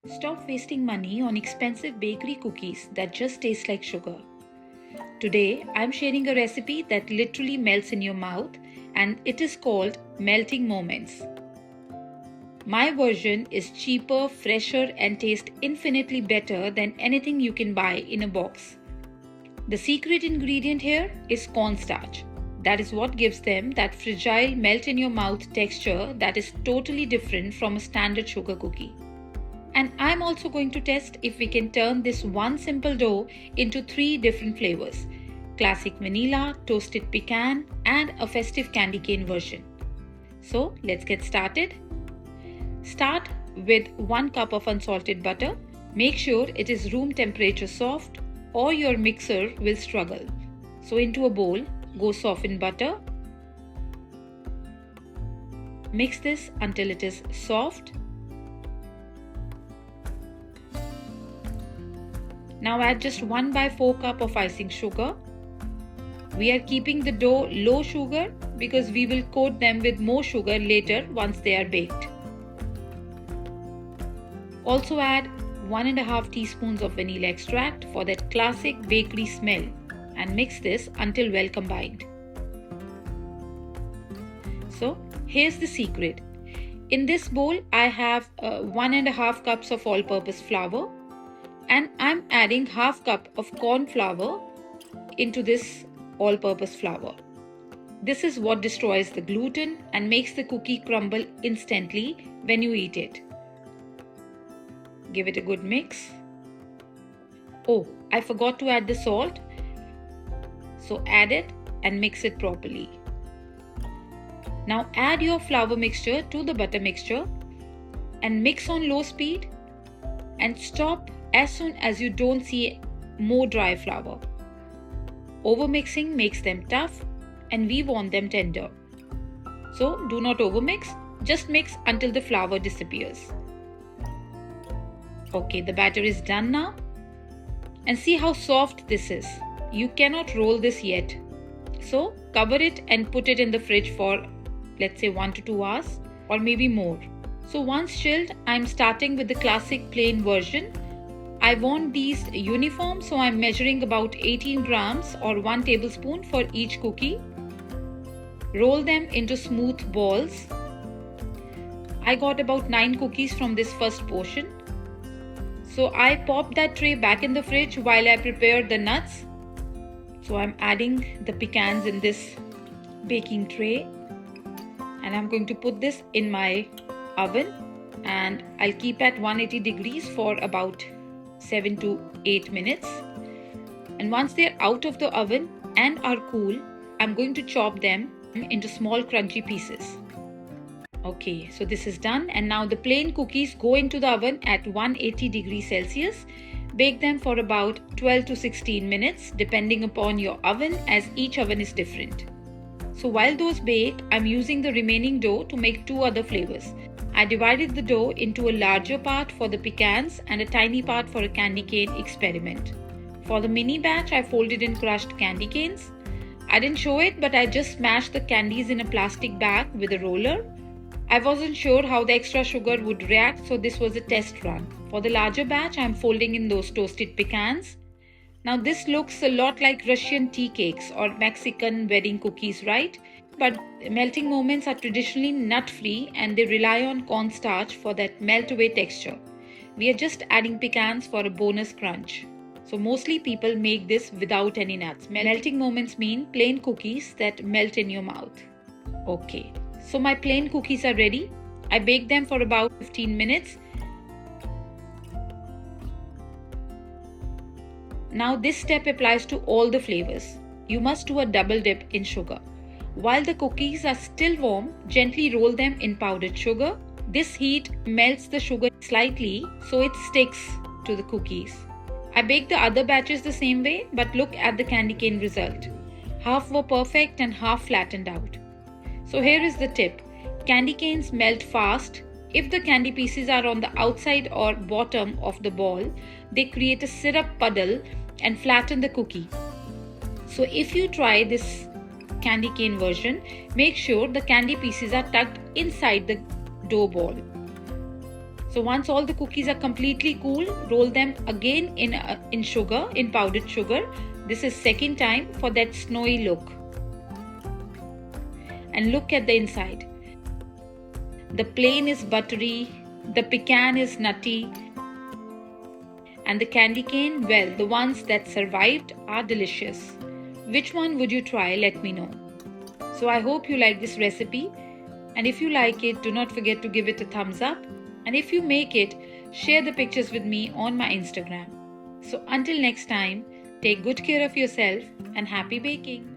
Stop wasting money on expensive bakery cookies that just taste like sugar. Today, I'm sharing a recipe that literally melts in your mouth, and it is called Melting Moments. My version is cheaper, fresher, and tastes infinitely better than anything you can buy in a box. The secret ingredient here is cornstarch. That is what gives them that fragile melt in your mouth texture that is totally different from a standard sugar cookie. And I'm also going to test if we can turn this one simple dough into 3 different flavors: classic vanilla, toasted pecan, and a festive candy cane version. So let's get started. Start with 1 cup of unsalted butter. Make sure it is room temperature soft or your mixer will struggle. So into a bowl, go soften butter. Mix this until it is soft. Now add just 1/4 cup of icing sugar. We are keeping the dough low sugar because we will coat them with more sugar later once they are baked. Also add 1.5 teaspoons of vanilla extract for that classic bakery smell and mix this until well combined. So here's the secret. In this bowl I have 1.5 cups of all-purpose flour, and I'm adding 1/2 cup of corn flour into this all-purpose flour. This is what destroys the gluten and makes the cookie crumble instantly when you eat it. Give it a good mix. Oh, I forgot to add the salt. So add it and mix it properly. Now add your flour mixture to the butter mixture and mix on low speed and stop as soon as you don't see more dry flour. Overmixing makes them tough and we want them tender. So do not overmix, just mix until the flour disappears. Okay, the batter is done now. And see how soft this is. You cannot roll this yet. So cover it and put it in the fridge for, let's say, 1 to 2 hours or maybe more. So once chilled, I'm starting with the classic plain version. I want these uniform, so I'm measuring about 18 grams or 1 tablespoon for each cookie. Roll them into smooth balls. I got about 9 cookies from this first portion. So I pop that tray back in the fridge while I prepare the nuts. So I'm adding the pecans in this baking tray. And I'm going to put this in my oven. And I'll keep at 180 degrees for about 7 to 8 minutes. And once they're out of the oven and are cool, I'm going to chop them into small crunchy pieces. Okay, so this is done, and now the plain cookies go into the oven at 180 degrees Celsius. Bake them for about 12 to 16 minutes depending upon your oven, as each oven is different. So while those bake, I'm using the remaining dough to make 2 other flavors. I divided the dough into a larger part for the pecans and a tiny part for a candy cane experiment. For the mini batch, I folded in crushed candy canes. I didn't show it, but I just smashed the candies in a plastic bag with a roller. I wasn't sure how the extra sugar would react, so this was a test run. For the larger batch, I'm folding in those toasted pecans. Now this looks a lot like Russian tea cakes or Mexican wedding cookies, right? But melting moments are traditionally nut-free and they rely on cornstarch for that melt-away texture. We are just adding pecans for a bonus crunch. So mostly people make this without any nuts. Melting moments mean plain cookies that melt in your mouth. Okay. So my plain cookies are ready. I bake them for about 15 minutes. Now this step applies to all the flavors. You must do a double dip in sugar. While the cookies are still warm, gently roll them in powdered sugar. This heat melts the sugar slightly so it sticks to the cookies. I baked the other batches the same way, but look at the candy cane result. Half were perfect and half flattened out. So here is the tip. Candy canes melt fast. If the candy pieces are on the outside or bottom of the ball, they create a syrup puddle and flatten the cookie. So if you try this candy cane version, make sure the candy pieces are tucked inside the dough ball. So So once all the cookies are completely cool, roll them again in sugar, in powdered sugar. This is second time for that snowy look. And look at the inside. The plain is buttery, the pecan is nutty, and the candy cane, well, the ones that survived are delicious. Which one would you try? Let me know. So I hope you like this recipe, and if you like it, do not forget to give it a thumbs up, and if you make it, share the pictures with me on my Instagram. So until next time, take good care of yourself and happy baking.